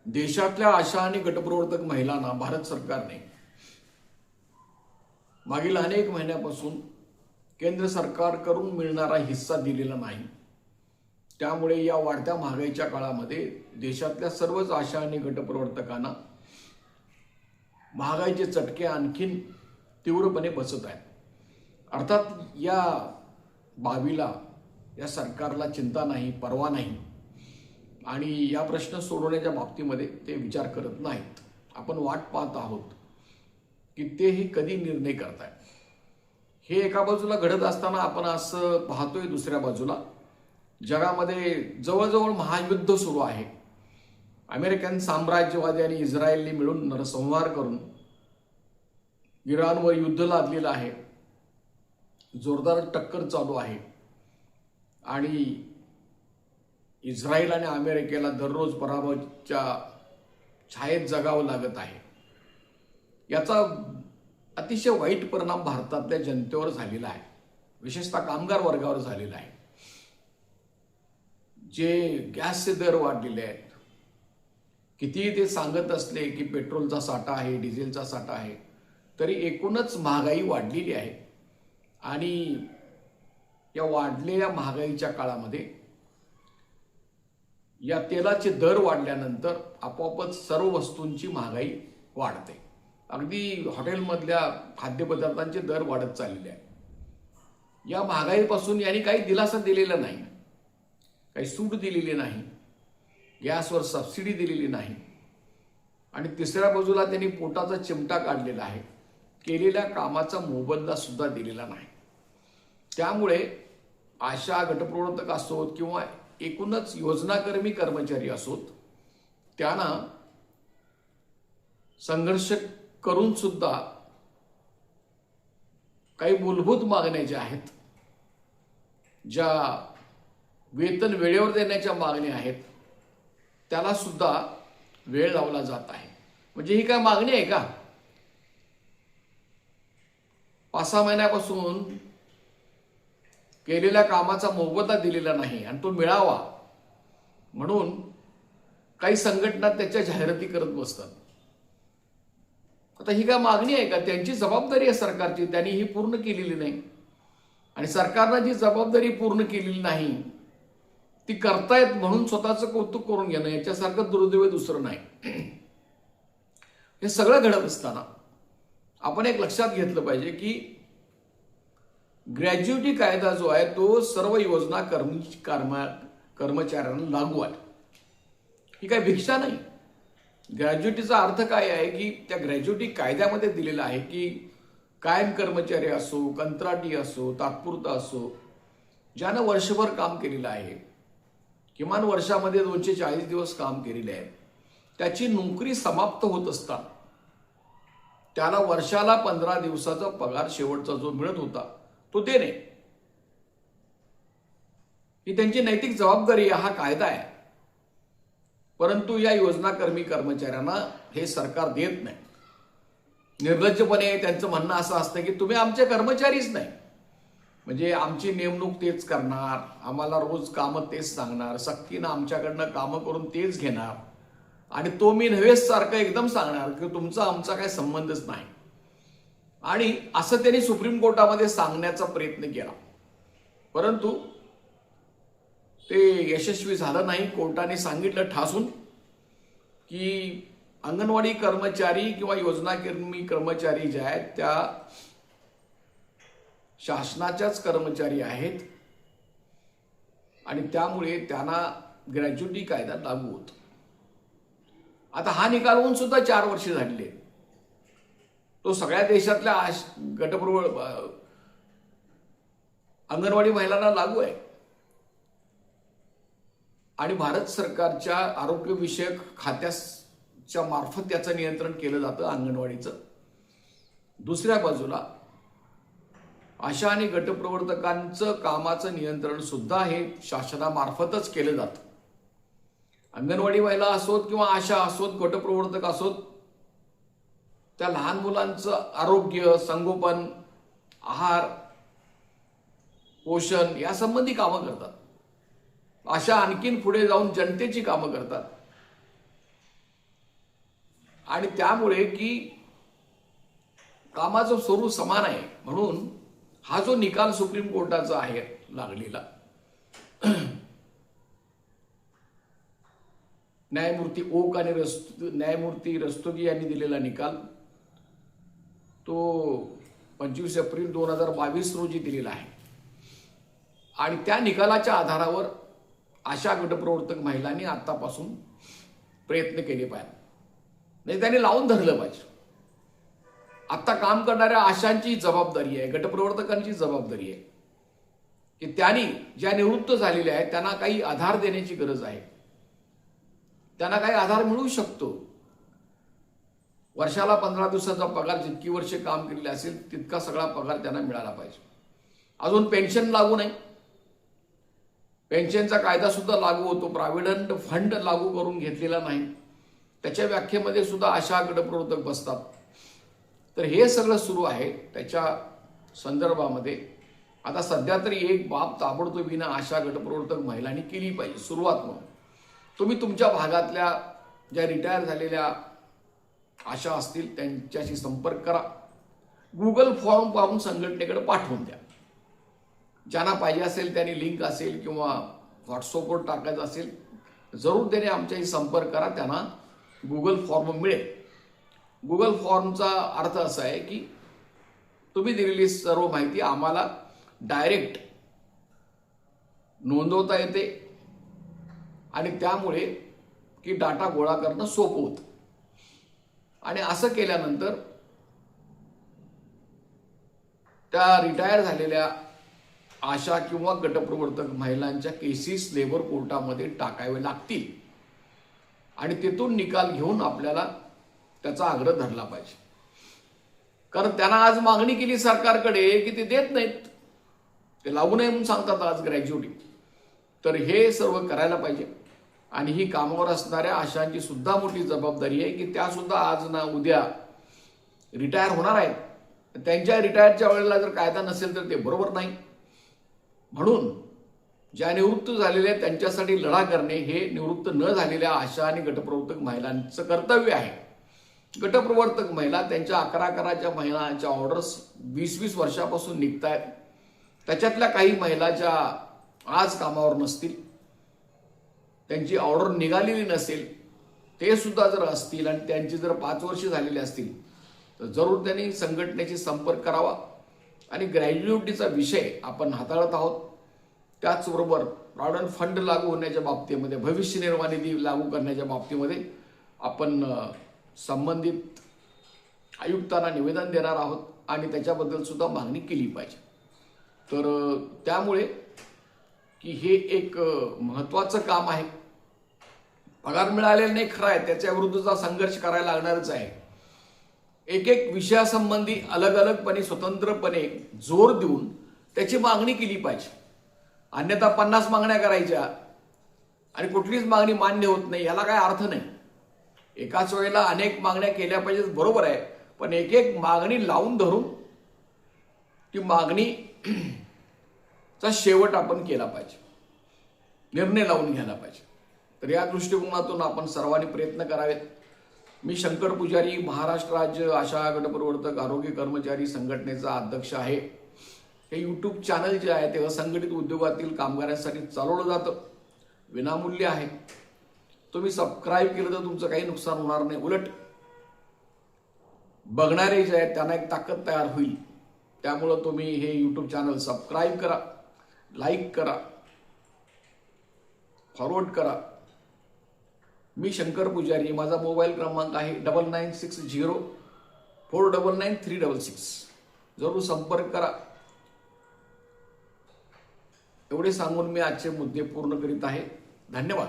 देशातल्या आशा आणि गटप्रवर्तक महिलांना भारत सरकारने मागील अनेक महिन्यापासून केंद्र सरकारकडून मिळणारा हिस्सा दिलेला नाही। त्यामुळे या वाढत्या महागाईच्या काळामध्ये देशातल्या सर्वच आशा आणि गटप्रवर्तकांना महागाईचे चटके आणखीन तीव्रपणे बसत आहेत। अर्थात या बाबीला या सरकारला चिंता नाही, परवा नाही आणि या प्रश्न सोडवण्याच्या बाबतीमध्ये ते विचार करत नाहीत। आपण वाट पाहत आहोत की तेही कधी निर्णय करतायत। हे एका बाजूला घडत असताना आपण असं पाहतोय, दुसऱ्या बाजूला जगामध्ये जवळजवळ महायुद्ध सुरू आहे। अमेरिकन साम्राज्यवादी आणि इस्रायलने मिळून नरसंहार करून इराणवर युद्ध लादलेलं आहे। जोरदार टक्कर चालू आहे आणि इस्रायल आणि अमेरिकेला दररोज पराभवाच्या छायेत जगावं लागत आहे। याचा अतिशय वाईट परिणाम भारतातल्या जनतेवर झालेला आहे, विशेषतः कामगार वर्गावर झालेला आहे। जे गॅसचे दर वाढलेले आहेत, कितीही ते सांगत असले की पेट्रोलचा साठा आहे, डिझेलचा साठा आहे, तरी एकूणच महागाई वाढलेली आहे आणि या वाढलेल्या महागाईच्या काळामध्ये या तेलाचे दर वाढल्यानंतर आपोआपच सर्व वस्तूंची महागाई वाढते। अगदी हॉटेलमधल्या खाद्यपदार्थांचे दर वाढत चाललेले आहेत। या महागाईपासून यांनी काही दिलासा दिलेला नाही, काही सूट दिलेली नाही, गॅसवर सबसिडी दिलेली नाही आणि तिसऱ्या बाजूला त्यांनी पोटाचा चिमटा काढलेला आहे, केलेल्या कामाचा मोबदला सुद्धा दिलेला नाही। त्यामुळे आशा गटप्रवर्तक असोत किंवा एकूणच योजनाकर्मी कर्मचारी असोत, त्यांना संघर्ष करून सुद्धा काही मूलभूत मागण्या ज्या आहेत, ज्या वेतन वेळेवर देण्याच्या मागण्या आहेत, त्याला सुद्धा वेळ लावला जात आहे। म्हणजे ही काय मागणी आहे का? 5-6 महिन्यापासून केलेल्या कामाचा मोबदला दिलेला नाही आणि तो मिळावा म्हणून काही संघटना त्याच्या जाहिराती करत बसतात। आता ही काय मागणी आहे का? त्यांची जबाबदारी आहे सरकारची, त्यांनी ही पूर्ण केलेली नाही आणि सरकारनं जी जबाबदारी पूर्ण केलेली नाही ती करतायत म्हणून स्वतःचं कौतुक करून घेणं याच्यासारखं दुर्दैव दुसरं नाही। हे सगळं घडत असताना आपण एक लक्षात घेतलं पाहिजे की ग्रॅज्युटी कायदा जो आहे तो सर्व योजना कर्मचाऱ्यांना लागू आहे। ही काय भिक्षा नाही। ग्रॅज्युटीचा अर्थ काय आहे की त्या ग्रॅज्युटी कायद्यामध्ये दिलेला आहे की कायम कर्मचारी असो, कंत्राटी असो, तात्पुरता असो, ज्यानं वर्षभर काम केलेलं आहे, किमान वर्षामध्ये 240 दिवस काम केलेले आहे, त्याची नोकरी समाप्त होत असता त्याला वर्षाला 15 दिवसाचा पगार शेवटचा जो मिळत होता तो देणे, ही त्यांची नैतिक जबाबदारी हा कायदा आहे। परंतु या योजनाकर्मी कर्मचाऱ्यांना हे सरकार देत नाही। निर्लज्जपणे त्यांचं म्हणणं असं असतं की तुम्ही आमचे कर्मचारीच नाही, म्हणजे आमची नेमणूक तेच करणार, आम्हाला रोज कामं तेच सांगणार, सक्तीनं आमच्याकडनं कामं करून तेच घेणार आणि तो मी नव्हेच सारखं एकदम सांगणार की तुमचा आमचा काही संबंधच नाही। आणि असं त्यांनी सुप्रीम कोर्टामध्ये सांगण्याचा प्रयत्न केला, परंतु ते यशस्वी झालं नाही। कोर्टाने सांगितलं ठासून की अंगणवाडी कर्मचारी किंवा योजनाकर्मी कर्मचारी जे आहेत त्या शासनाच्याच कर्मचारी आहेत आणि त्यामुळे त्यांना ग्रॅज्युटी कायदा लागू होतो। आता हा निकाल होऊन सुद्धा 4 वर्षे झालेली, तो सगळ्या देशातल्या अंगणवाडी महिलांना लागू आहे आणि भारत सरकारच्या आरोग्यविषयक खात्याच्या मार्फत त्याचं नियंत्रण केलं जातं अंगणवाडीचं। दुसऱ्या बाजूला आशा आणि गटप्रवर्तकांचं कामाचं नियंत्रण सुद्धा हे शासनामार्फतच केलं जातं। अंगणवाडी महिला असोत किंवा आशा असोत, गटप्रवर्तक असोत, त्या लहान मुलांचं आरोग्य, संगोपन, आहार, पोषण यासंबंधी कामं करतात। आशा आणखीन पुढे जाऊन जनतेची कामं करतात। आणि त्यामुळे की कामाचं स्वरूप समान आहे म्हणून हा जो निकाल सुप्रीम कोर्टाचा आहे लागलेला, न्यायमूर्ती ओक आणि न्यायमूर्ती रस्तोगी यांनी दिलेला निकाल तो 25 एप्रिल 2022 रोजी दिलेला आहे. आणि त्या निकालाच्या आधारावर आशा गटप्रवर्तक महिलांनी आतापासून प्रयत्न केले पाहिजे, नाही त्यांनी लावून धरलं पाहिजे. आता काम करणाऱ्या आशांची जबाबदारी आहे, गटप्रवर्तकांची जबाबदारी आहे की त्यांनी ज्या निवृत्त झालेल्या आहेत त्यांना काही आधार देण्याची गरज आहे. त्यांना काही आधार मिळू शकतो. वर्षाला 15 दिवसाचा पगार, जितकी वर्षे काम केलेले असेल तितका सगळा पगार त्यांना मिळाला पाहिजे. अजून पेन्शन लागू नाही, पेन्शनचा कायदा सुद्धा लागू होतो, प्रॉव्हिडंट फंड लागू करून घेतलेला नाही, त्याच्या व्याख्येमध्ये सुद्धा आशा गटप्रवर्तक बसतात. तर हे सगळं सुरू आहे. त्याच्या संदर्भामध्ये आता सध्या तरी एक बाब ताबडतोबीनं आशा गटप्रवर्तक महिलांनी केली पाहिजे सुरुवात म्हणून. तुम्ही तुमच्या भागातल्या ज्या रिटायर झालेल्या आशा असतील त्यांच्याशी संपर्क करा, गुगल फॉर्म पाहून संघटनेकडे पाठवून द्या. ज्यांना पाहिजे असेल त्यांनी लिंक असेल किंवा व्हॉट्सअपवर टाकायचं असेल जरूर त्याने आमच्याशी संपर्क करा, त्यांना गुगल फॉर्म मिळेल. गुगल फॉर्मचा अर्थ असा आहे की तुम्ही दिलेली सर्व माहिती आम्हाला डायरेक्ट नोंदवता येते आणि त्यामुळे की डाटा गोळा करणं सोपं होतं. आणि असं केल्यानंतर त्या रिटायर झालेल्या आशा किंवा गटप्रवर्तक महिलांच्या केसेस लेबर कोर्टामध्ये टाकावे लागतील आणि तिथून निकाल घेऊन आपल्याला त्याचा आग्रह धरला पाहिजे. कारण त्यांना आज मागणी केली सरकारकडे की ते देत नाहीत, ते लागू नये म्हणून सांगतात आज ग्रॅज्युएटी. तर हे सर्व करायला पाहिजे. आणि ही कामावर असणाऱ्या आशांची सुद्धा मोठी जबाबदारी आहे की त्या सुद्धा आज ना उद्या रिटायर होणार आहेत. त्यांच्या रिटायरच्या वेळेला जर कायदा नसेल तर ते बरोबर नाही. म्हणून ज्या निवृत्त झालेल्या आहेत त्यांच्यासाठी लढा करणे हे निवृत्त न झालेल्या आशा आणि गटप्रवर्तक महिलांचं कर्तव्य आहे. गटप्रवर्तक महिला त्यांच्या 11 महिन्याच्या ऑर्डर्स 20-20 वर्षापासून निघतायत. त्याच्यातल्या काही महिला ज्या आज कामावर नसतील, त्यांची ऑर्डर निघालेली नसेल, ते सुद्धा जर असतील आणि त्यांची जर 5 वर्ष झालेली असतील तर जरूर त्यांनी संघटनेशी संपर्क करावा. आणि ग्रॅज्युएटीचा विषय आपण हाताळत आहोत. त्याचबरोबर प्रॉव्हिडंट फंड लागू होण्याच्या बाबतीमध्ये, भविष्य निर्वाह निधी लागू करण्याच्या बाबतीमध्ये आपण संबंधित आयुक्तांना निवेदन देणार आहोत आणि त्याच्याबद्दल सुद्धा मागणी केली पाहिजे. तर त्यामुळे की हे एक महत्त्वाचं काम आहे. पगार मिळालेला नाही खरं आहे, त्याच्या विरुद्धचा संघर्ष करायला लागणारच आहे. एक विषयासंबंधी अलग अलगपणे स्वतंत्रपणे जोर देऊन त्याची मागणी केली पाहिजे. अन्यथा 50 मागण्या करायच्या आणि कुठलीच मागणी मान्य होत नाही, याला काय अर्थ नाही. एकाच वेळेला अनेक मागण्या केल्या पाहिजेत बरोबर आहे, पण एक मागणी लावून धरून ती मागणीचा शेवट आपण केला पाहिजे, निर्णय लावून घ्यायला पाहिजे. तर या दृष्टिकोनातून आपण सर्वांनी प्रयत्न करावेत. मी शंकर पुजारी, महाराष्ट्र राज्य आशा गटप्रवर्तक आरोग्य कर्मचारी संघटनेचा अध्यक्ष आहे. हे यूट्यूब चॅनल जे आहे ते असंघटित उद्योगातील कामगारांसाठी चालवलं जातं, विनामूल्य आहे. तुम्ही सबस्क्राईब केलं तर तुमचं काही नुकसान होणार नाही, उलट बघणारे जे आहेत त्यांना एक ताकद तयार होईल. त्यामुळं तुम्ही हे यूट्यूब चॅनल सबस्क्राईब करा, लाईक करा, फॉरवर्ड करा. मी शंकर पुजारी, माझा मोबाईल क्रमांक आहे 9960499366. जरूर संपर्क करा. एवढे सांगून मी आजचे मुद्दे पूर्ण करीत आहे. धन्यवाद.